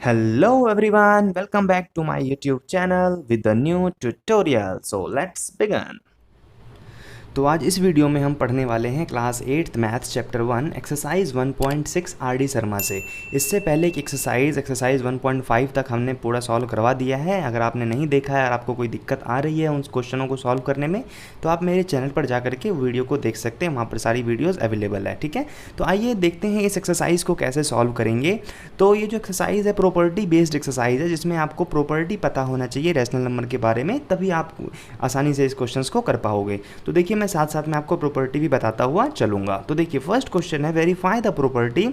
Hello everyone, welcome back to my YouTube channel with a new tutorial. So let's begin. तो आज इस video में हम पढ़ने वाले हैं class 8th maths chapter 1 exercise 1.6 RD. Sharma से। इससे पहले एक एक्सरसाइज 1.5 तक हमने पूरा सॉल्व करवा दिया है। अगर आपने नहीं देखा है और आपको कोई दिक्कत आ रही है उन क्वेश्चनों को सॉल्व करने में तो आप मेरे चैनल पर जा करके वीडियो को देख सकते हैं, वहाँ पर सारी वीडियोज़ अवेलेबल है। ठीक है, तो आइए देखते हैं इस एक्सरसाइज को कैसे सॉल्व करेंगे। तो ये जो एक्सरसाइज है प्रॉपर्टी बेस्ड एक्सरसाइज है, जिसमें आपको प्रॉपर्टी पता होना चाहिए रैशनल नंबर के बारे में, तभी आप आसानी से इस क्वेश्चन को कर पाओगे। तो देखिए मैं साथ साथ में आपको प्रॉपर्टी भी बताता हुआ चलूंगा। तो देखिए फर्स्ट क्वेश्चन है verify the property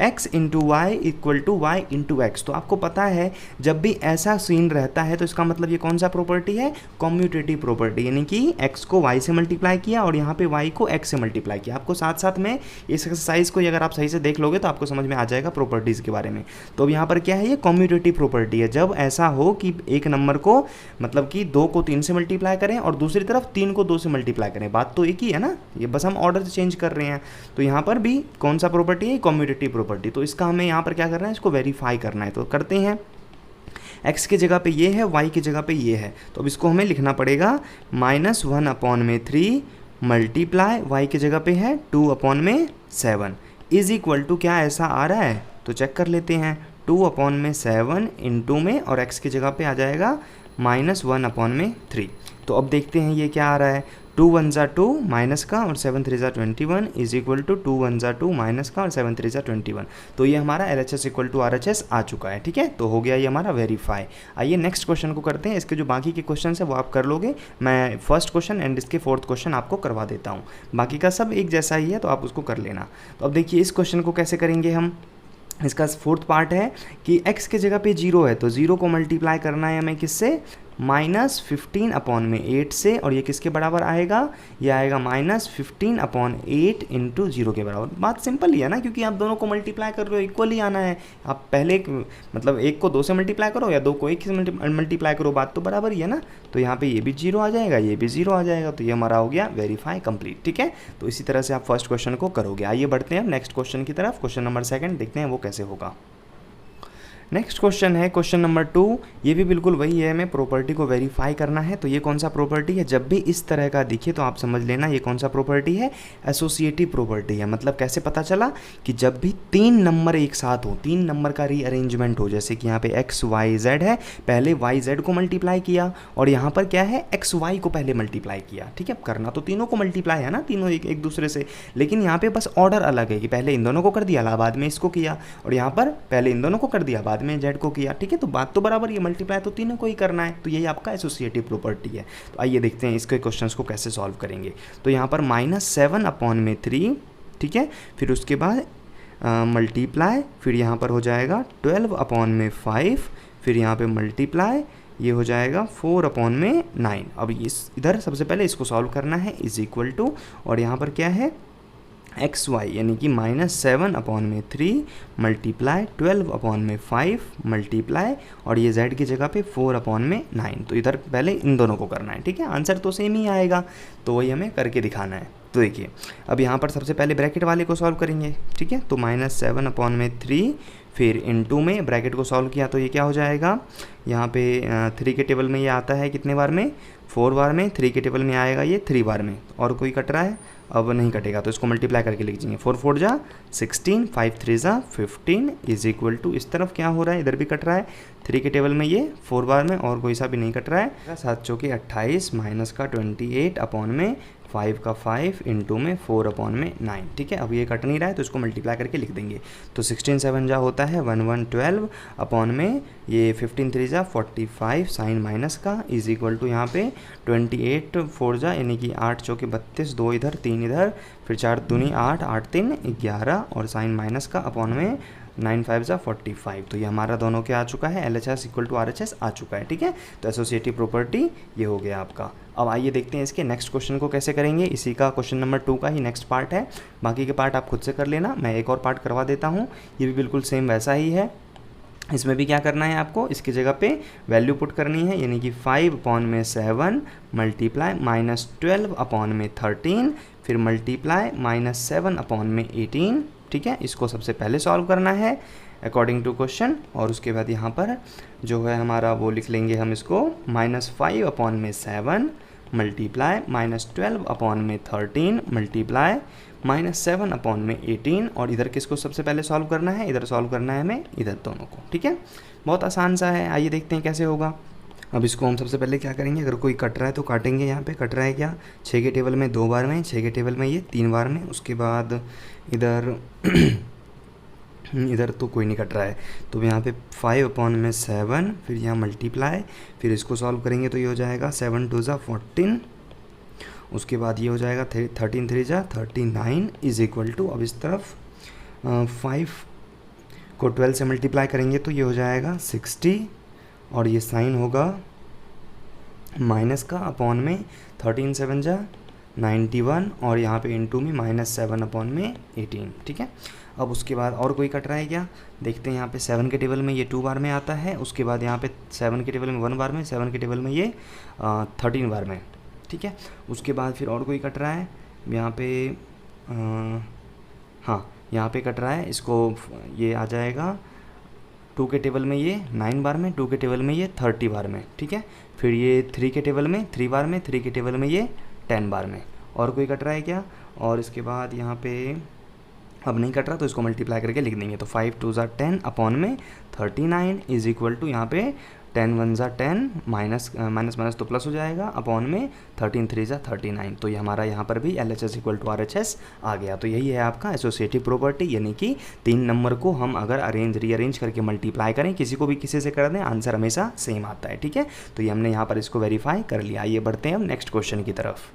x into y equal to y into x. तो आपको पता है जब भी ऐसा सीन रहता है तो इसका मतलब ये कौन सा प्रॉपर्टी है, कॉम्यूटेटिव प्रॉपर्टी, यानी कि x को y से मल्टीप्लाई किया और यहाँ पे y को x से मल्टीप्लाई किया। आपको साथ साथ में इस एक्सरसाइज को अगर आप सही से देख लोगे तो आपको समझ में आ जाएगा प्रॉपर्टीज़ के बारे में। तो अब यहाँ पर क्या है, ये कॉम्यूटेटिव प्रॉपर्टी है। जब ऐसा हो कि एक नंबर को मतलब कि 2 को 3 से मल्टीप्लाई करें और दूसरी तरफ 3 को 2 से मल्टीप्लाई करें, बात तो एक ही है ना, ये बस हम ऑर्डर चेंज कर रहे हैं। तो यहाँ पर भी कौन सा प्रॉपर्टी है, कॉम्यूटेटिव प्रॉपर्टी। तो इसका हमें यहाँ पर क्या करना है, इसको वेरीफाई करना है। तो करते हैं, x की जगह पे ये है, y की जगह पे ये है, तो अब इसको हमें लिखना पड़ेगा -1/3 मल्टीप्लाई y की जगह पे है 2/7 इज इक्वल टू क्या ऐसा आ रहा है, तो चेक कर लेते हैं। 2/7 इंटू में और x की जगह पे आ जाएगा -1/3। तो अब देखते हैं ये क्या आ रहा है, 2 1 जा 2 माइनस का और 7 3 जा 21 इज इक्वल टू 2 1 जा 2 माइनस का और 7 3 जा 21। तो ये हमारा LHS इक्वल टू RHS आ चुका है। ठीक है, तो हो गया ये हमारा वेरीफाई। आइए नेक्स्ट क्वेश्चन को करते हैं। इसके जो बाकी के क्वेश्चन है वो आप कर लोगे, मैं फर्स्ट क्वेश्चन एंड इसके फोर्थ क्वेश्चन आपको करवा देता हूँ। बाकी का सब एक जैसा ही है तो आप उसको कर लेना। तो अब देखिए इस क्वेश्चन को कैसे करेंगे हम। इसका फोर्थ पार्ट है कि x के जगह पे 0 है तो 0 को मल्टीप्लाई करना है हमें किससे, -15/8 से, और ये किसके बराबर आएगा, ये आएगा -15/8 इंटू 0 के बराबर। बात सिंपल ही है ना, क्योंकि आप दोनों को मल्टीप्लाई कर रहे हो, इक्वल ही आना है। आप पहले मतलब 1 को 2 से मल्टीप्लाई करो या 2 को 1 से मल्टीप्लाई करो, बात तो बराबर ही है ना। तो यहाँ पे ये भी 0 आ जाएगा, ये भी 0 आ जाएगा, तो ये हमारा हो गया वेरीफाई कंप्लीट। ठीक है, तो इसी तरह से आप फर्स्ट क्वेश्चन को करोगे। आइए बढ़ते हैं नेक्स्ट क्वेश्चन की तरफ। क्वेश्चन नंबर 2 देखते हैं वो कैसे होगा। नेक्स्ट क्वेश्चन है क्वेश्चन नंबर 2। ये भी बिल्कुल वही है, हमें प्रॉपर्टी को वेरीफाई करना है। तो ये कौन सा प्रॉपर्टी है, जब भी इस तरह का दिखे तो आप समझ लेना ये कौन सा प्रॉपर्टी है, एसोसिएटिव प्रॉपर्टी है। मतलब कैसे पता चला कि जब भी 3 नंबर एक साथ हो, 3 नंबर का रीअरेंजमेंट हो, जैसे कि यहाँ पे x y z है, पहले y z को मल्टीप्लाई किया और यहाँ पर क्या है x y को पहले मल्टीप्लाई किया। ठीक है, करना तो तीनों को मल्टीप्लाई है ना, तीनों एक दूसरे से, लेकिन यहाँ पे बस ऑर्डर अलग है कि पहले इन दोनों को कर दिया, बाद में इसको किया, और यहाँ पर पहले इन दोनों को कर दिया, बाद में z को किया। ठीक है, तो बात तो बराबर, ये मल्टीप्लाई तो तीनों को ही करना है, तो यही आपका एसोसिएटिव प्रॉपर्टी है। तो आइए देखते हैं इसके क्वेश्चंस को कैसे सॉल्व करेंगे। तो यहाँ पर -7/3, ठीक है, फिर उसके बाद मल्टीप्लाई, फिर यहाँ पर हो जाएगा 12/5, फिर यहाँ पे मल्टीप्लाई, ये हो जाएगा 4/9। अब इस इधर सबसे पहले इसको सॉल्व करना है, इज इक्वल टू, और यहाँ पर क्या है एक्स वाई, यानी कि -7/3 मल्टीप्लाई 12/5 मल्टीप्लाई, और ये z की जगह पे 4/9। तो इधर पहले इन दोनों को करना है। ठीक है, आंसर तो सेम ही आएगा, तो वही हमें करके दिखाना है। तो देखिए अब यहाँ पर सबसे पहले ब्रैकेट वाले को सॉल्व करेंगे। ठीक है, तो -7/3 फिर इनटू में ब्रैकेट को सॉल्व किया तो ये क्या हो जाएगा, यहाँ पे 3 के टेबल में ये आता है कितने बार में, 4 बार में, 3 के टेबल में आएगा ये 3 बार में, और कोई कट रहा है, अब नहीं कटेगा तो इसको मल्टीप्लाई करके लिख देंगे। 4 4 जा 16, 5 3 जा 15 इज इक्वल टू, इस तरफ क्या हो रहा है, इधर भी कट रहा है, 3 के टेबल में ये 4 बार में, और कोई सा भी नहीं कट रहा है। 7 चौके 28 माइनस का 28 अपॉन में 5 का 5 इंटू में 4/9। ठीक है, अब ये कट नहीं रहा है तो इसको मल्टीप्लाई करके लिख देंगे। तो 16 7 जा होता है 1112 अपॉन में ये 15 3 जा 45 साइन माइनस का इज इक्वल टू, यहाँ पे 28 4 जा यानी कि 8 चौके 32, 2 इधर 3 इधर, फिर 4 दूनी 8 8 3 11, और साइन माइनस का अपॉन में 9 5 जा 45। तो ये हमारा दोनों क्या आ चुका है, LHS इक्वल टू RHS आ चुका है। ठीक है, तो एसोसिएटिव प्रॉपर्टी ये हो गया आपका। अब आइए देखते हैं इसके नेक्स्ट क्वेश्चन को कैसे करेंगे। इसी का क्वेश्चन नंबर 2 का ही नेक्स्ट पार्ट है, बाकी के पार्ट आप खुद से कर लेना, मैं एक और पार्ट करवा देता हूँ। ये भी बिल्कुल सेम वैसा ही है। इसमें भी क्या करना है आपको, इसकी जगह पे वैल्यू पुट करनी है, यानी कि 5/7 मल्टीप्लाई -12/13, फिर मल्टीप्लाई -7/18। ठीक है, इसको सबसे पहले सॉल्व करना है। According to question. और उसके बाद यहाँ पर जो है हमारा वो लिख लेंगे हम इसको -5 अपॉन में 7 मल्टीप्लाई -12 अपॉन में 13 मल्टीप्लाई -7 अपॉन में 18। और इधर किसको सबसे पहले सॉल्व करना है, इधर सॉल्व करना है हमें इधर दोनों को, ठीक है। बहुत आसान सा है, आइए देखते हैं कैसे होगा। अब इसको हम सबसे पहले क्या करेंगे, अगर कोई कट रहा है तो काटेंगे। यहाँ पे कट रहा है क्या, 6 के टेबल में 2 बार में, 6 के टेबल में ये 3 बार में। उसके बाद इधर इधर तो कोई नहीं कट रहा है, तो यहाँ पे 5 अपॉन में 7, फिर यहाँ मल्टीप्लाई, फिर इसको सॉल्व करेंगे तो ये हो जाएगा 7 2 ज़ा 14। उसके बाद ये हो जाएगा 13 3 ज़ा 39 इज इक्वल टू, अब इस तरफ 5 को 12 से मल्टीप्लाई करेंगे तो ये हो जाएगा 60, और ये साइन होगा माइनस का, अपॉन में 13 7 ज़ा 91, और यहाँ पे इनटू में -7 अपॉन में 18, ठीक है। अब उसके बाद और कोई कट रहा है क्या, देखते हैं। यहाँ पे 7 के टेबल में ये 2 बार में आता है, उसके बाद यहाँ पे 7 के टेबल में 1 बार में, 7 के टेबल में ये 13 बार में, ठीक है। उसके बाद फिर और कोई कट रहा है यहाँ पे, हाँ यहाँ पे कट रहा है, इसको ये आ जाएगा 2 के टेबल में ये 9 बार में, 2 के टेबल में ये 30 बार में, ठीक है। फिर ये 3 के टेबल में 3 बार में, 3 के टेबल में ये 10 बार में। और कोई कट रहा है क्या, और इसके बाद यहाँ पे अब नहीं कट रहा तो इसको मल्टीप्लाई करके लिख देंगे, तो 5 2 ज़ा 10 अपॉन में 39 इज इक्वल टू, यहाँ पे 10 1 ज़ा 10, माइनस तो प्लस हो जाएगा, अपॉन में 13 3 ज़ा 39। तो ये हमारा यहाँ पर भी LHS इक्वल टू RHS आ गया। तो यही है आपका एसोसिएटिव प्रॉपर्टी, यानी कि 3 नंबर को हम अगर रीअरेंज करके मल्टीप्लाई करें, किसी को भी किसी से कर दें, आंसर हमेशा सेम आता है, ठीक है। तो ये हमने यहाँ पर इसको वेरीफाई कर लिया। आइए बढ़ते हैं हम नेक्स्ट क्वेश्चन की तरफ।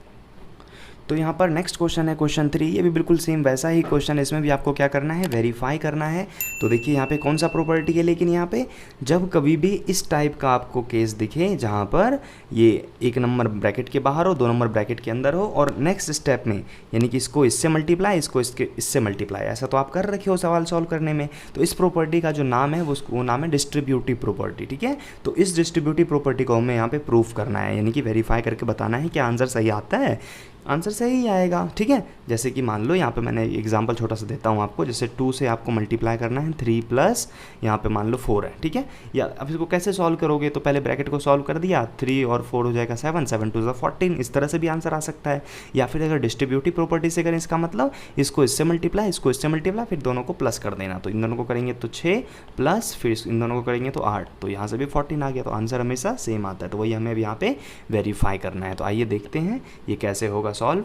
तो यहाँ पर नेक्स्ट क्वेश्चन है क्वेश्चन 3। ये भी बिल्कुल सेम वैसा ही क्वेश्चन है, इसमें भी आपको क्या करना है, वेरीफाई करना है। तो देखिए यहाँ पे कौन सा प्रॉपर्टी है, लेकिन यहाँ पे जब कभी भी इस टाइप का आपको केस दिखे जहाँ पर ये 1 नंबर ब्रैकेट के बाहर हो, 2 नंबर ब्रैकेट के अंदर हो, और नेक्स्ट स्टेप में यानी कि इसको इससे मल्टीप्लाई, इसको इससे मल्टीप्लाई, ऐसा तो आप कर रखे हो सवाल सॉल्व करने में। तो इस प्रॉपर्टी का जो नाम है वो नाम है डिस्ट्रीब्यूटिव प्रॉपर्टी, ठीक है। तो इस डिस्ट्रीब्यूटिव प्रॉपर्टी को हमें यहाँ पे प्रूफ करना है, यानी कि वेरीफाई करके बताना है कि आंसर सही आता है। आंसर सही आएगा, ठीक है। जैसे कि मान लो यहाँ पे मैंने एग्जांपल छोटा सा देता हूँ आपको, जैसे 2 से आपको मल्टीप्लाई करना है 3 प्लस यहाँ पे मान लो 4 है, ठीक है। या अब इसको कैसे सॉल्व करोगे, तो पहले ब्रैकेट को सॉल्व कर दिया, 3 और 4 हो जाएगा 7, 7 2 ज़ा 14, इस तरह से भी आंसर आ सकता है। या फिर अगर डिस्ट्रीब्यूटिव प्रॉपर्टी से करें, इसका मतलब इसको इससे मल्टीप्लाई, इसको इससे मल्टीप्लाई, फिर दोनों को प्लस कर देना। तो इन दोनों को करेंगे तो 6 प्लस, फिर इन दोनों को करेंगे तो 8, तो यहाँ से भी 14 आ गया। तो आंसर हमेशा सेम आता है, तो वही हमें अब यहाँ पे वेरीफाई करना है। तो आइए देखते हैं ये कैसे होगा सॉल्व।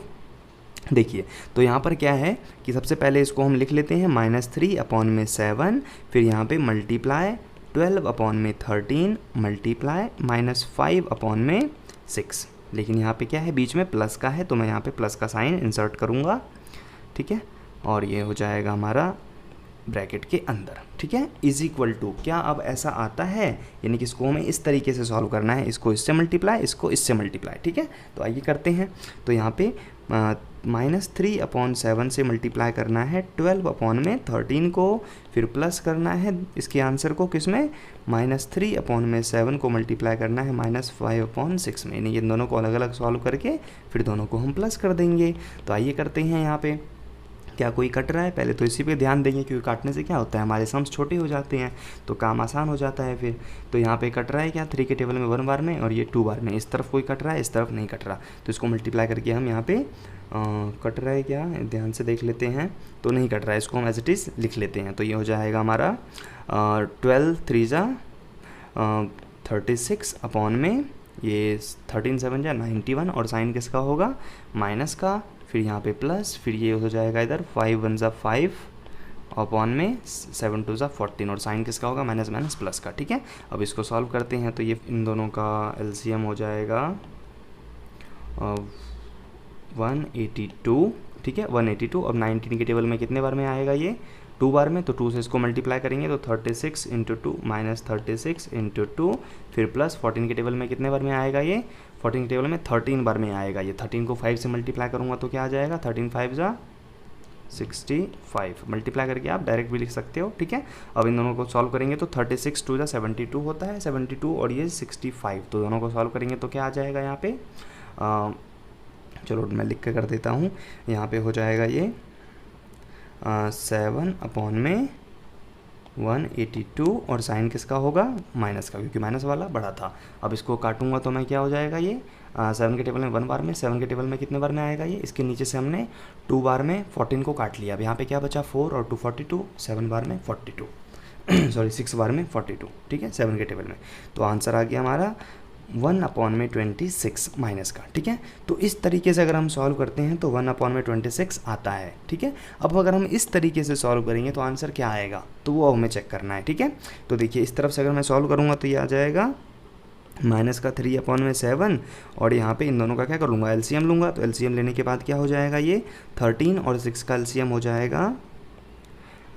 देखिए तो यहाँ पर क्या है कि सबसे पहले इसको हम लिख लेते हैं -3 अपॉन में 7, फिर यहाँ पे मल्टीप्लाई 12 अपॉन में 13 मल्टीप्लाई -5 अपॉन में 6। लेकिन यहाँ पे क्या है, बीच में प्लस का है, तो मैं यहाँ पे प्लस का साइन इंसर्ट करूँगा, ठीक है। और ये हो जाएगा हमारा ब्रैकेट के अंदर, ठीक है, इज इक्वल टू, क्या अब ऐसा आता है, यानी कि इसको हमें इस तरीके से सॉल्व करना है, इसको इससे मल्टीप्लाई, इसको इससे मल्टीप्लाई, ठीक है। तो आइए करते हैं। तो यहाँ पे -3 अपॉन 7 से मल्टीप्लाई करना है 12 अपॉन में 13 को, फिर प्लस करना है इसके आंसर को किस में, -3 अपॉन में 7 को मल्टीप्लाई करना है -5 अपॉन 6 में, यानी इन दोनों को अलग अलग सॉल्व करके फिर दोनों को हम प्लस कर देंगे। तो आइए करते हैं। यहाँ पे क्या कोई कट रहा है, पहले तो इसी पे ध्यान देंगे, क्योंकि काटने से क्या होता है, हमारे सम्स छोटे हो जाते हैं, तो काम आसान हो जाता है फिर। तो यहाँ पे कट रहा है क्या, 3 के टेबल में 1 बार में, और ये 2 बार में। इस तरफ कोई कट रहा है, इस तरफ नहीं कट रहा, तो इसको मल्टीप्लाई करके हम यहाँ पे कट रहा है क्या, ध्यान से देख लेते हैं, तो नहीं कट रहा है, इसको हम एज इट इज़ लिख लेते हैं। तो ये हो जाएगा हमारा 12 3 ज़ा 36 अपॉन में ये 13 7 ज़ा 91, और साइन किसका होगा, माइनस का, फिर यहाँ पे प्लस, फिर ये हो जाएगा इधर 5 1 ज़ा 5 अपॉन में 7 2 ज़ा 14, और साइन किसका होगा, माइनस माइनस प्लस का, ठीक है। अब इसको सॉल्व करते हैं, तो ये इन दोनों का LCM हो जाएगा 182, ठीक है, 182। अब 19 के टेबल में कितने बार में आएगा, ये 2 बार में, तो 2 से इसको मल्टीप्लाई करेंगे तो 36 × 2 -36 × 2, फिर प्लस 14 के टेबल में कितने बार में आएगा, ये 14 के टेबल में 13 बार में आएगा। ये 13 को 5 से मल्टीप्लाई करूँगा तो क्या आ जाएगा, 13 5 ज़ा 65, मल्टीप्लाई करके आप डायरेक्ट भी लिख सकते हो, ठीक है। अब इन दोनों को सॉल्व करेंगे तो 36 2 ज़ा 72 होता है, 72 और ये 65, तो दोनों को सॉल्व करेंगे तो क्या आ जाएगा यहाँ पे, चलो मैं लिख के कर देता हूँ। यहाँ पे हो जाएगा ये 7 अपॉन में 182 और साइन किसका होगा, माइनस का, क्योंकि माइनस वाला बड़ा था। अब इसको काटूंगा तो मैं क्या हो जाएगा ये 7 के टेबल में 1 बार में, 7 के टेबल में कितने बार में आएगा ये, इसके नीचे से हमने 2 बार में 14 को काट लिया। अब यहाँ पे क्या बचा 4 और 2 42, 7 बार में 42 सॉरी 6 बार में 42, ठीक है 7 के टेबल में। तो आंसर आ गया हमारा 1/26 माइनस का, ठीक है। तो इस तरीके से अगर हम सॉल्व करते हैं तो 1/26 आता है, ठीक है। अब अगर हम इस तरीके से सॉल्व करेंगे तो आंसर क्या आएगा, तो वो हमें चेक करना है, ठीक है। तो देखिए इस तरफ से अगर मैं सॉल्व करूँगा तो ये आ जाएगा माइनस का 3/7 और यहाँ पे इन दोनों का क्या कर लूँगा, एलसीएम लूँगा। तो एलसीएम लेने के बाद क्या हो जाएगा, ये 13 और 6 का एलसीएम हो जाएगा,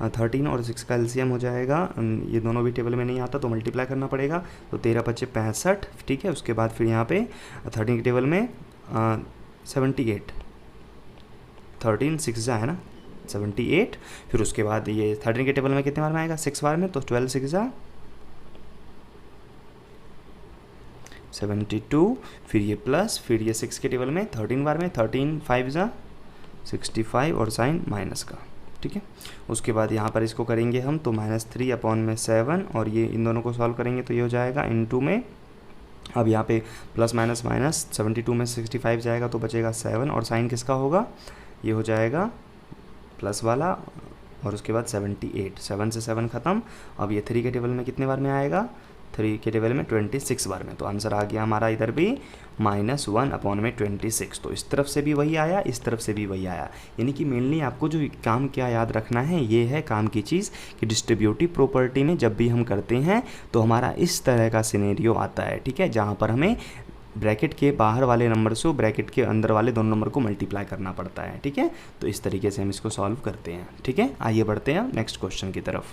13 और 6 का एलसीएम हो जाएगा, ये दोनों भी टेबल में नहीं आता तो मल्टीप्लाई करना पड़ेगा। तो 13×5 = 65, ठीक है। उसके बाद फिर यहाँ पे 13 के टेबल में 78, 13 6 है ना 78। फिर उसके बाद ये 13 के टेबल में कितने बार में आएगा, 6 बार में, तो 12 6 72। फिर ये प्लस, फिर ये 6 के टेबल में 13 बार में, 13 5 65 और साइन माइनस का, ठीक है। उसके बाद यहाँ पर इसको करेंगे हम तो -3/7 और ये इन दोनों को सॉल्व करेंगे तो ये हो जाएगा इनटू में, अब यहाँ पे प्लस माइनस माइनस 72 में 65 जाएगा तो बचेगा 7 और साइन किसका होगा, ये हो जाएगा प्लस वाला और उसके बाद 78, 7 से 7 ख़त्म। अब ये 3 के टेबल में कितने बार में आएगा, 3 के टेबल में 26 बार में। तो आंसर आ गया हमारा इधर भी -1/26। तो इस तरफ से भी वही आया, इस तरफ से भी वही आया। यानी कि मेनली आपको जो काम क्या याद रखना है, ये है काम की चीज़ कि डिस्ट्रीब्यूटिव प्रॉपर्टी में जब भी हम करते हैं तो हमारा इस तरह का सिनेरियो आता है, ठीक है, जहाँ पर हमें ब्रैकेट के बाहर वाले नंबर से ब्रैकेट के अंदर वाले दोनों नंबर को मल्टीप्लाई करना पड़ता है, ठीक है। तो इस तरीके से हम इसको सॉल्व करते हैं, ठीक है। आइए बढ़ते हैं नेक्स्ट क्वेश्चन की तरफ।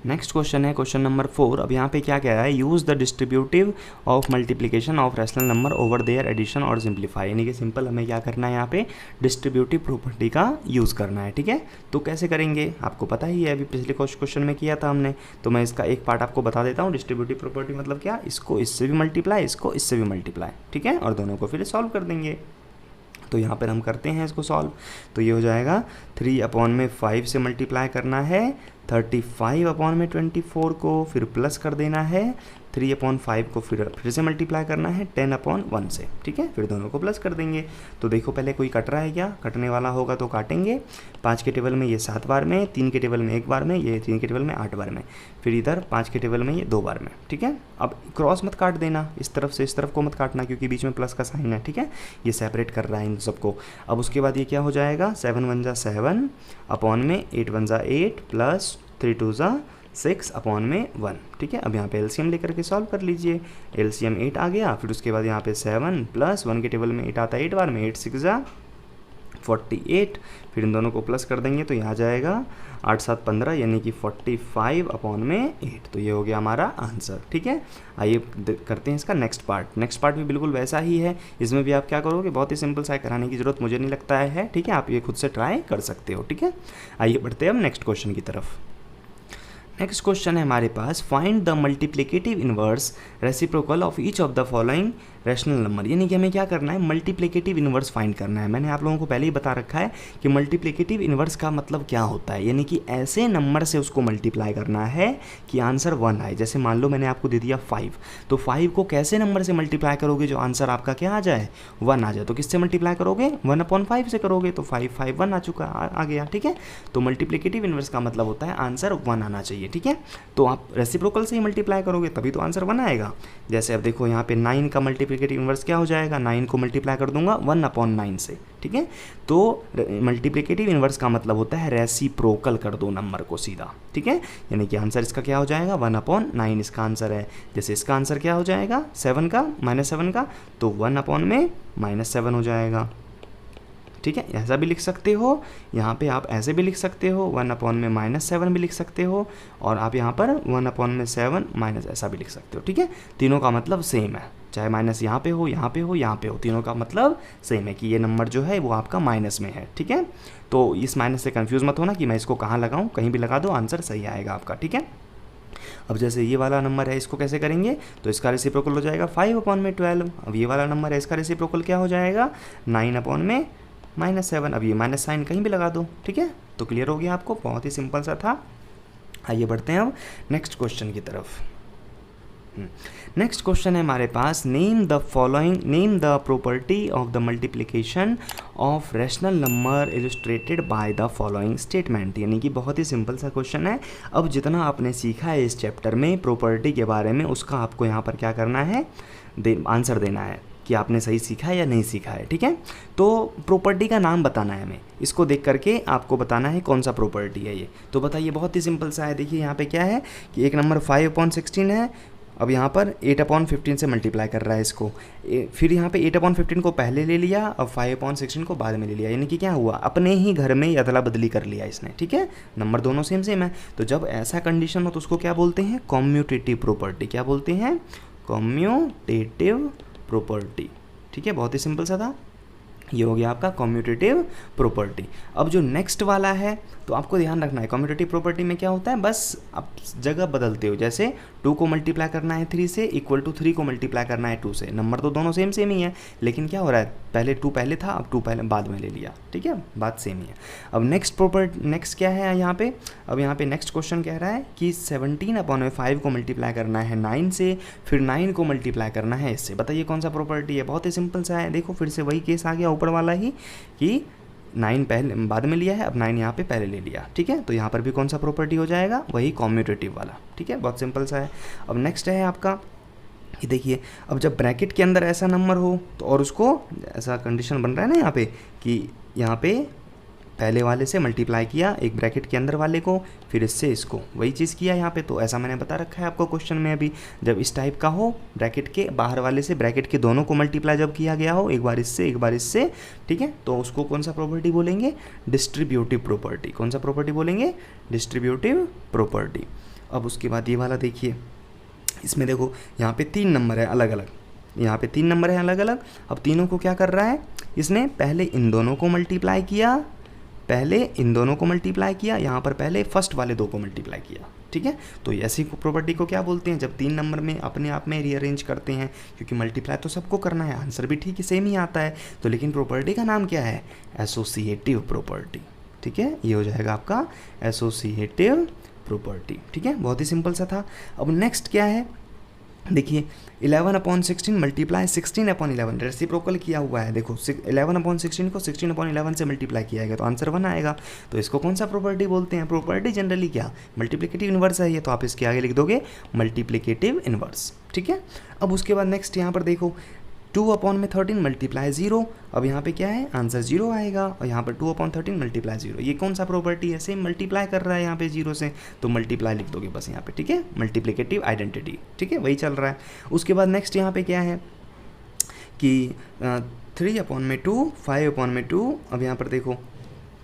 नेक्स्ट क्वेश्चन है क्वेश्चन नंबर 4। अब यहाँ पे क्या कह रहा है, use the distributive of multiplication of rational number over their addition और सिंप्लीफाई। यानी कि सिंपल हमें क्या करना है, यहाँ पे डिस्ट्रीब्यूटिव प्रॉपर्टी का यूज़ करना है, ठीक है। तो कैसे करेंगे आपको पता ही है, अभी पिछले क्वेश्चन में किया था हमने। तो मैं इसका एक पार्ट आपको बता देता हूँ। डिस्ट्रीब्यूटिव प्रॉपर्टी मतलब क्या, इसको इससे भी मल्टीप्लाई, इसको इससे भी मल्टीप्लाई, ठीक है, और दोनों को फिर सॉल्व कर देंगे। तो यहाँ पर हम करते हैं इसको सॉल्व। तो ये हो जाएगा 3/5 से मल्टीप्लाई करना है 35/24 को, फिर प्लस कर देना है 3/5 को, फिर से मल्टीप्लाई करना है 10/1 से, ठीक है। फिर दोनों को प्लस कर देंगे। तो देखो पहले कोई कट रहा है क्या, कटने वाला होगा तो काटेंगे। 5 के टेबल में ये 7 बार में, 3 के टेबल में 1 बार में, ये 3 के टेबल में 8 बार में, फिर इधर 5 के टेबल में ये 2 बार में, ठीक है। अब क्रॉस मत काट देना, इस तरफ से इस तरफ को मत काटना क्योंकि बीच में प्लस का साइन है, ठीक है, ये सेपरेट कर रहा है इन सबको। अब उसके बाद ये क्या हो जाएगा, 7 1 7 अपॉन में 8 1 8 प्लस 3 2 6/1, ठीक है। अब यहाँ पे एलसीएम लेकर के सॉल्व कर लीजिए। एलसीएम 8 आ गया, फिर उसके बाद यहाँ पे 7 प्लस 1 के टेबल में 8 आता है 8 बार में, 8 6 48, फिर इन दोनों को प्लस कर देंगे तो यहाँ जाएगा 8 7 15 यानी कि 45/8। तो ये हो गया हमारा आंसर, ठीक है। आइए करते हैं इसका नेक्स्ट पार्ट। नेक्स्ट पार्ट भी बिल्कुल वैसा ही है। इसमें भी आप क्या करोगे, बहुत ही सिंपल सा कराने की ज़रूरत मुझे नहीं लगता है, ठीक है। आप ये खुद से ट्राई कर सकते हो, ठीक है। आइए बढ़ते हैं अब नेक्स्ट क्वेश्चन की तरफ। नेक्स्ट क्वेश्चन है हमारे पास, find the multiplicative inverse reciprocal of each of the following rational number. यानी कि हमें क्या करना है, मल्टीप्लिकेटिव इनवर्स फाइंड करना है। मैंने आप लोगों को पहले ही बता रखा है कि मल्टीप्लिकेटिव इनवर्स का मतलब क्या होता है, यानी कि ऐसे नंबर से उसको मल्टीप्लाई करना है कि आंसर 1 आए। जैसे मान लो मैंने आपको दे दिया 5, तो 5 को कैसे नंबर से मल्टीप्लाई करोगे जो आंसर आपका क्या आ जाए, 1 आ जाए। तो किससे मल्टीप्लाई करोगे, 1/5 से करोगे, तो 5 5 1 आ चुका आ गया, ठीक है। तो मल्टीप्लिकेटिव इनवर्स का मतलब होता है आंसर 1 आना चाहिए, ठीक है। तो आप रेसिप्रोकल से ही मल्टीप्लाई करोगे तभी तो आंसर 1 आएगा। जैसे अब देखो यहाँ पे 9 का मल्टीप्लिकेटिव इनवर्स क्या हो जाएगा, 9 को मल्टीप्लाई कर दूंगा 1/9 से, ठीक है। तो मल्टीप्लिकेटिव इनवर्स का मतलब होता है रेसिप्रोकल कर दो नंबर को सीधा, ठीक है। यानी कि आंसर इसका क्या हो जाएगा, 1/9 इसका आंसर है। जैसे इसका आंसर क्या हो जाएगा, 7 का -7 का, तो 1/7 हो जाएगा, ठीक है। ऐसा भी लिख सकते हो, यहाँ पे आप ऐसे भी लिख सकते हो, 1/7 भी लिख सकते हो, और आप यहाँ पर 1/7 माइनस ऐसा भी लिख सकते हो, ठीक है। तीनों का मतलब सेम है, चाहे माइनस यहाँ पे हो, यहाँ पे हो, यहाँ पे हो, तीनों का मतलब सेम है कि ये नंबर जो है वो आपका माइनस में है, ठीक है। तो इस माइनस से कंफ्यूज मत होना कि मैं इसको कहाँ लगाऊँ, कहीं भी लगा दो आंसर सही आएगा आपका, ठीक है। अब जैसे ये वाला नंबर है, इसको कैसे करेंगे, तो इसका रेसिप्रोकल हो जाएगा 5/12। अब ये वाला नंबर है, इसका रेसिप्रोकल क्या हो जाएगा, 9/-7। अब ये माइनस साइन कहीं भी लगा दो, ठीक है। तो क्लियर हो गया आपको, बहुत ही सिंपल सा था। आइए बढ़ते हैं अब नेक्स्ट क्वेश्चन की तरफ। नेक्स्ट क्वेश्चन है हमारे पास, name the property of the multiplication of rational number illustrated by the following statement. यानी कि बहुत ही सिंपल सा क्वेश्चन है। अब जितना आपने सीखा है इस चैप्टर में प्रॉपर्टी के बारे में, उसका आपको यहाँ पर क्या करना है, आंसर देना है कि आपने सही सीखा है या नहीं सीखा है। ठीक है, तो प्रॉपर्टी का नाम बताना है हमें, इसको देख करके आपको बताना है कौन सा प्रॉपर्टी है ये। तो बताइए, बहुत ही सिंपल सा है। देखिए यहाँ पे क्या है कि एक नंबर 5/16 है, अब यहाँ पर 8/15 से मल्टीप्लाई कर रहा है इसको, फिर यहाँ पे 8/15 को पहले ले लिया, अब 5/16 को बाद में ले लिया। यानी कि क्या हुआ, अपने ही घर में अदला बदली कर लिया इसने। ठीक है, नंबर दोनों सेम सेम है। तो जब ऐसा कंडीशन हो तो उसको क्या बोलते हैं, कॉम्यूटेटिव प्रॉपर्टी। क्या बोलते हैं, कॉम्यूटेटिव प्रॉपर्टी। ठीक है, बहुत ही सिंपल सा था। ये हो गया आपका कॉम्यूटेटिव प्रॉपर्टी। अब जो नेक्स्ट वाला है तो आपको ध्यान रखना है, कॉम्यूटेटिव प्रॉपर्टी में क्या होता है, बस आप जगह बदलते हो। जैसे 2 को मल्टीप्लाई करना है 3 से, इक्वल टू 3 को मल्टीप्लाई करना है 2 से। नंबर तो दोनों सेम सेम ही है, लेकिन क्या हो रहा है, पहले 2 पहले था, अब 2 पहले बाद में ले लिया। ठीक है, बात सेम ही है। अब नेक्स्ट क्या है यहाँ पे, अब यहाँ पे नेक्स्ट क्वेश्चन कह रहा है कि 17/5 को मल्टीप्लाई करना है 9 से, फिर 9 को मल्टीप्लाई करना है इससे। बताइए कौन सा प्रॉपर्टी है। बहुत ही सिंपल सा है। देखो फिर से वही केस आ गया ऊपर वाला ही, कि 9 पहले बाद में लिया है, अब 9 यहाँ पे पहले ले लिया। ठीक है, तो यहाँ पर भी कौन सा प्रॉपर्टी हो जाएगा, वही कॉम्यूटेटिव वाला। ठीक है, बहुत सिंपल सा है। अब नेक्स्ट है आपका, ये देखिए, अब जब ब्रैकेट के अंदर ऐसा नंबर हो तो, और उसको ऐसा कंडीशन बन रहा है ना यहाँ पे, कि यहाँ पे पहले वाले से मल्टीप्लाई किया एक ब्रैकेट के अंदर वाले को, फिर इससे इसको, वही चीज़ किया यहाँ पे। तो ऐसा मैंने बता रखा है आपको क्वेश्चन में अभी, जब इस टाइप का हो, ब्रैकेट के बाहर वाले से ब्रैकेट के दोनों को मल्टीप्लाई जब किया गया हो, एक बार इससे एक बार इससे, ठीक है, तो उसको कौन सा प्रॉपर्टी बोलेंगे, डिस्ट्रीब्यूटिव प्रॉपर्टी। कौन सा प्रॉपर्टी बोलेंगे, डिस्ट्रीब्यूटिव प्रॉपर्टी। अब उसके बाद ये वाला देखिए, इसमें देखो यहाँ पे 3 नंबर है अलग अलग, यहाँ पे 3 नंबर है अलग अलग। अब तीनों को क्या कर रहा है, इसने पहले इन दोनों को मल्टीप्लाई किया, पहले इन दोनों को मल्टीप्लाई किया, यहाँ पर पहले फर्स्ट वाले 2 को मल्टीप्लाई किया। ठीक है, तो ऐसी प्रॉपर्टी को क्या बोलते हैं, जब 3 नंबर में अपने आप में रीअरेंज करते हैं, क्योंकि मल्टीप्लाई तो सबको करना है, आंसर भी ठीक है सेम ही आता है। तो लेकिन प्रॉपर्टी का नाम क्या है, एसोसिएटिव प्रॉपर्टी। ठीक है, ये हो जाएगा आपका एसोसिएटिव प्रॉपर्टी। ठीक है, बहुत ही सिंपल सा था। अब नेक्स्ट क्या है, देखिए 11/16 मल्टीप्लाई 16/11, रेसिप्रोकल किया हुआ है। देखो 11/16 को 16/11 से मल्टीप्लाई किया गया तो आंसर 1 आएगा। तो इसको कौन सा प्रॉपर्टी बोलते हैं, प्रॉपर्टी जनरली क्या, मल्टीप्लिकेटिव इन्वर्स है ये, तो आप इसके आगे लिख दोगे मल्टीप्लिकेटिव इन्वर्स। ठीक है, अब उसके बाद नेक्स्ट यहाँ पर देखो 2/13 मल्टीप्लाई 0, अब यहाँ पे क्या है, आंसर 0 आएगा, और यहाँ पर 2/13 मल्टीप्लाई 0, ये कौन सा प्रॉपर्टी है, सेम मल्टीप्लाई कर रहा है यहाँ पे 0 से, तो मल्टीप्लाई लिख दोगे बस यहाँ पे। ठीक है, मल्टीप्लिकेटिव आइडेंटिटी। ठीक है, वही चल रहा है। उसके बाद नेक्स्ट यहाँ पे क्या है कि 3/2, 5/2, अब यहाँ पर देखो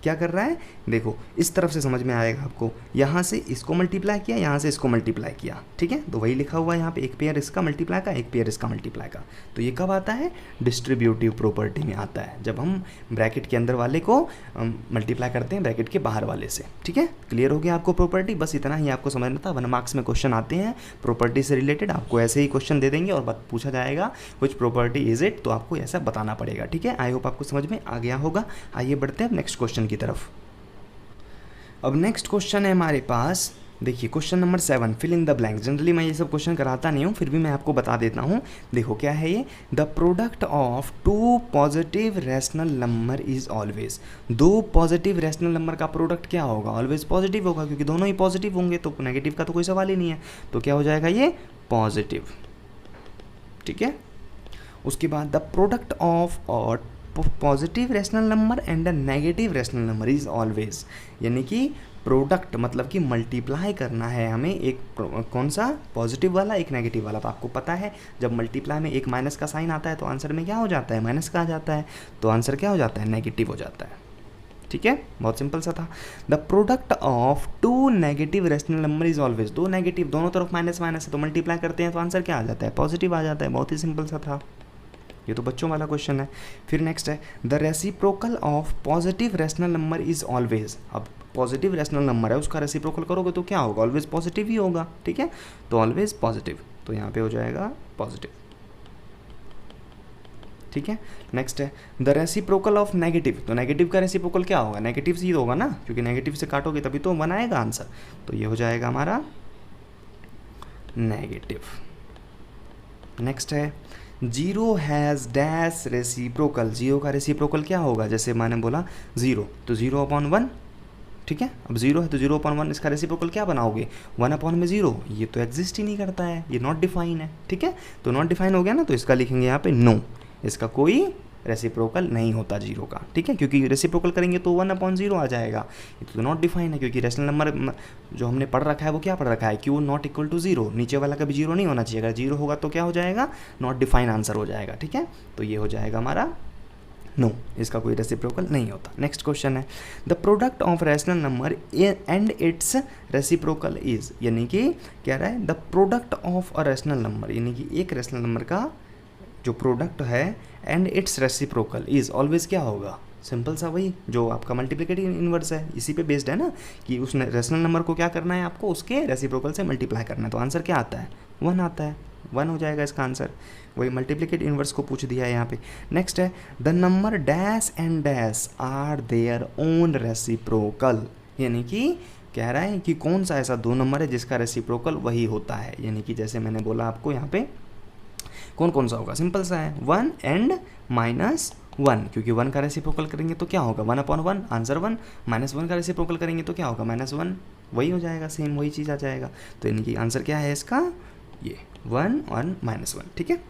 क्या कर रहा है, देखो इस तरफ से समझ में आएगा आपको, यहाँ से इसको मल्टीप्लाई किया, यहाँ से इसको मल्टीप्लाई किया। ठीक है, तो वही लिखा हुआ है यहाँ पे, एक पेयर इसका मल्टीप्लाई का, एक पेयर इसका मल्टीप्लाई का। तो ये कब आता है, डिस्ट्रीब्यूटिव प्रॉपर्टी में आता है, जब हम ब्रैकेट के अंदर वाले को मल्टीप्लाई करते हैं ब्रैकेट के बाहर वाले से। ठीक है, क्लियर हो गया आपको प्रॉपर्टी, बस इतना ही आपको समझना था। 1 मार्क्स में क्वेश्चन आते हैं प्रॉपर्टी से रिलेटेड, आपको ऐसे ही क्वेश्चन दे देंगे और पूछा जाएगा व्हिच प्रॉपर्टी इज इट, तो आपको ऐसा बताना पड़ेगा। ठीक है, आई होप आपको समझ में आ गया होगा। आइए बढ़ते हैं नेक्स्ट क्वेश्चन की तरफ। अब नेक्स्ट क्वेश्चन है हमारे पास, देखिए question number 7, fill in the blanks. जनरली मैं ये सब क्वेश्चन कराता नहीं हूँ, फिर भी मैं आपको बता देता हूँ। देखो क्या है ये, the product of 2 positive rational number is always. 2 positive rational number का प्रोडक्ट क्या होगा, ऑलवेज पॉजिटिव होगा, क्योंकि दोनों ही पॉजिटिव होंगे, तो नेगेटिव का तो कोई सवाल ही नहीं है। तो क्या हो जाएगा ये, पॉजिटिव। ठीक है, उसके बाद द प्रोडक्ट ऑफ और positive rational number and a negative rational number is always. यानी कि प्रोडक्ट मतलब कि मल्टीप्लाई करना है हमें, एक कौन सा, पॉजिटिव वाला, एक नेगेटिव वाला। तो आपको पता है जब मल्टीप्लाई में एक माइनस का साइन आता है तो आंसर में क्या हो जाता है, माइनस का आ जाता है, तो आंसर क्या हो जाता है, नेगेटिव हो जाता है। ठीक है, बहुत सिंपल सा था। The product of 2 negative rational number is always, 2 negative, दोनों तरफ माइनस माइनस है, तो मल्टीप्लाई करते हैं तो आंसर क्या आ जाता है, पॉजिटिव आ जाता है। बहुत ही सिंपल सा था, ये तो बच्चों वाला क्वेश्चन है। फिर नेक्स्ट है, the reciprocal of positive rational number is always. अब पॉजिटिव रैशनल नंबर है, उसका रेसिप्रोकल करोगे तो क्या होगा, ऑलवेज पॉजिटिव ही होगा। ठीक है, तो ऑलवेज पॉजिटिव, तो यहाँ पे हो जाएगा पॉजिटिव। ठीक है। नेक्स्ट है द रेसिप्रोकल ऑफ नेगेटिव, तो नेगेटिव का रेसिप्रोकल क्या होगा, नेगेटिव से ही होगा ना, क्योंकि नेगेटिव से काटोगे तभी तो 1 आएगा आंसर, तो ये हो जाएगा हमारा नेगेटिव। नेक्स्ट है zero has dash reciprocal, zero का रेसिप्रोकल क्या होगा, जैसे मैंने बोला 0 तो 0/1, ठीक है। अब 0 है तो 0/1, इसका रेसिप्रोकल क्या बनाओगे 1/0, ये तो एग्जिस्ट ही नहीं करता है, ये नॉट डिफाइन है, ठीक है। तो नॉट डिफाइन हो गया ना, तो इसका लिखेंगे यहाँ पे नो, इसका कोई रेसिप्रोकल नहीं होता जीरो का, ठीक है, क्योंकि रेसिप्रोकल करेंगे तो 1/0 आ जाएगा, ये तो नॉट डिफाइन है, क्योंकि रैशनल नंबर जो हमने पढ़ रखा है वो क्या पढ़ रखा है, क्यू नॉट इक्वल टू 0, नीचे वाला कभी 0 नहीं होना चाहिए, अगर 0 होगा तो क्या हो जाएगा, नॉट डिफाइन आंसर हो जाएगा, ठीक है। तो ये हो जाएगा हमारा नो, इसका कोई रेसिप्रोकल नहीं होता। नेक्स्ट क्वेश्चन है the product of rational number and it's reciprocal is, यानी कि कह रहा है the product of a rational number, यानी कि एक रैशनल नंबर का जो प्रोडक्ट है and it's reciprocal is always क्या होगा, सिंपल सा वही जो आपका मल्टीप्लिकेटिव इनवर्स है, इसी पे बेस्ड है ना, कि उस रैशनल नंबर को क्या करना है आपको, उसके रेसिप्रोकल से मल्टीप्लाई करना है, तो आंसर क्या आता है 1 आता है, 1 हो जाएगा इसका आंसर, वही मल्टीप्लिकेटिव इनवर्स को पूछ दिया है यहाँ पे। नेक्स्ट है the number dash and dash are their own reciprocal, यानी कि कह रहा है कि कौन सा ऐसा 2 नंबर है जिसका रेसिप्रोकल वही होता है, यानी कि जैसे मैंने बोला आपको यहाँ पे कौन कौन सा होगा, सिंपल सा है 1 एंड -1, क्योंकि 1 का रेसिप्रोकल करेंगे तो क्या होगा 1/1 आंसर 1, -1 का रेसिप्रोकल करेंगे तो क्या होगा -1, वही हो जाएगा, सेम वही चीज़ आ जाएगा, तो यानी कि आंसर क्या है इसका ये 1 और -1, ठीक है।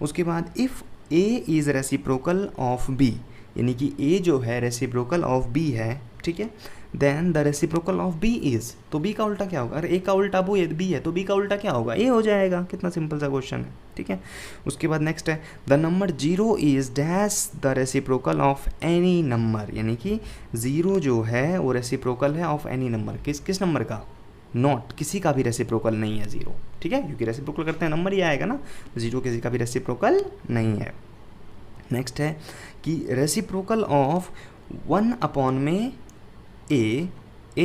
उसके बाद if A is reciprocal of B, यानी कि ए जो है रेसिप्रोकल ऑफ बी है, ठीक है, then the reciprocal of B is, तो बी का उल्टा क्या होगा, अरे ए का उल्टा वो बी है तो बी का उल्टा क्या होगा, ए हो जाएगा, कितना सिंपल सा क्वेश्चन है, ठीक है। उसके बाद नेक्स्ट है the number 0 is dash the reciprocal of any number, यानी कि 0 जो है वो रेसिप्रोकल है ऑफ एनी नंबर, किस नंबर का, नॉट किसी का भी रेसिप्रोकल नहीं है 0, ठीक है, क्योंकि रेसिप्रोकल करते हैं नंबर ही आएगा ना, 0 किसी का भी रेसिप्रोकल नहीं है। नेक्स्ट है कि रेसिप्रोकल ऑफ 1 में ए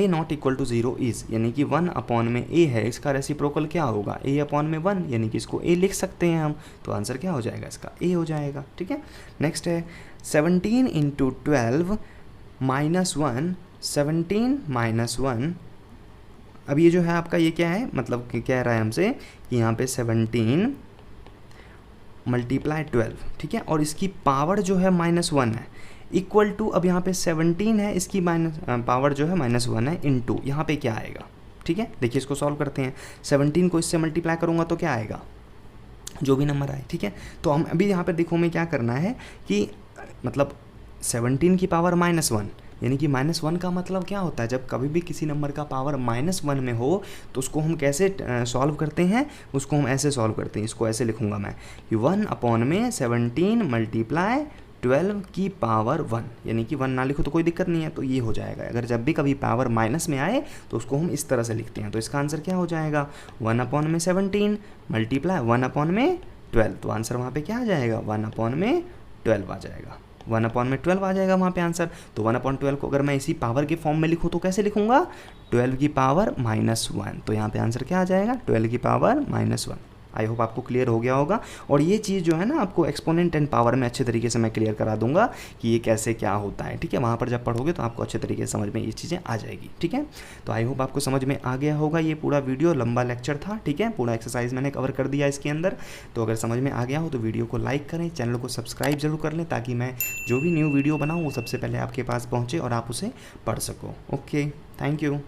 नॉट इक्वल टू 0 इज़, यानी कि 1 में ए है, इसका रेसिप्रोकल क्या होगा a/1, यानी कि इसको a लिख सकते हैं हम, तो आंसर क्या हो जाएगा इसका a हो जाएगा, ठीक है। नेक्स्ट है 17 × 12 -1, 17 -1, अब ये जो है आपका ये क्या है, मतलब कह रहा है हमसे कि यहाँ पे 17 × 12, ठीक है, और इसकी पावर जो है -1 है, इक्वल टू, अब यहाँ पे 17 है, इसकी पावर जो है -1 है, इनटू यहाँ पे क्या आएगा, ठीक है, देखिए इसको सॉल्व करते हैं, 17 को इससे मल्टीप्लाई करूँगा तो क्या आएगा, जो भी नंबर आए, ठीक है। तो हम अभी यहाँ पे देखो हमें क्या करना है कि मतलब 17 की पावर -1, यानी कि -1 का मतलब क्या होता है, जब कभी भी किसी नंबर का पावर -1 में हो तो उसको हम कैसे सॉल्व करते हैं, उसको हम ऐसे सॉल्व करते हैं, इसको ऐसे लिखूंगा मैं कि 1/17 × 12 की पावर 1, यानी कि 1 ना लिखो तो कोई दिक्कत नहीं है, तो ये हो जाएगा, अगर जब भी कभी पावर माइनस में आए तो उसको हम इस तरह से लिखते हैं, तो इसका आंसर क्या हो जाएगा 1/17 मल्टीप्लाई 1/12, तो आंसर वहाँ पे क्या आ जाएगा 1/12 आ जाएगा, 1/12 आ जाएगा वहाँ पे आंसर। तो 1/12 को अगर मैं इसी पावर के फॉर्म में लिखूँ तो कैसे लिखूँगा 12 की पावर -1, तो यहाँ पे आंसर क्या आ जाएगा 12 की पावर -1। आई होप आपको क्लियर हो गया होगा, और ये चीज़ जो है ना आपको एक्सपोनेंट एंड पावर में अच्छे तरीके से मैं क्लियर करा दूंगा कि ये कैसे क्या होता है, ठीक है, वहाँ पर जब पढ़ोगे तो आपको अच्छे तरीके से समझ में ये चीज़ें आ जाएगी, ठीक है। तो आई होप आपको समझ में आ गया होगा, ये पूरा वीडियो लंबा लेक्चर था, ठीक है, पूरा एक्सरसाइज मैंने कवर कर दिया इसके अंदर। तो अगर समझ में आ गया हो तो वीडियो को लाइक करें, चैनल को सब्सक्राइब जरूर कर लें, ताकि मैं जो भी न्यू वीडियो बनाऊँ वो सबसे पहले आपके पास पहुँचे और आप उसे पढ़ सको। Okay, thank you.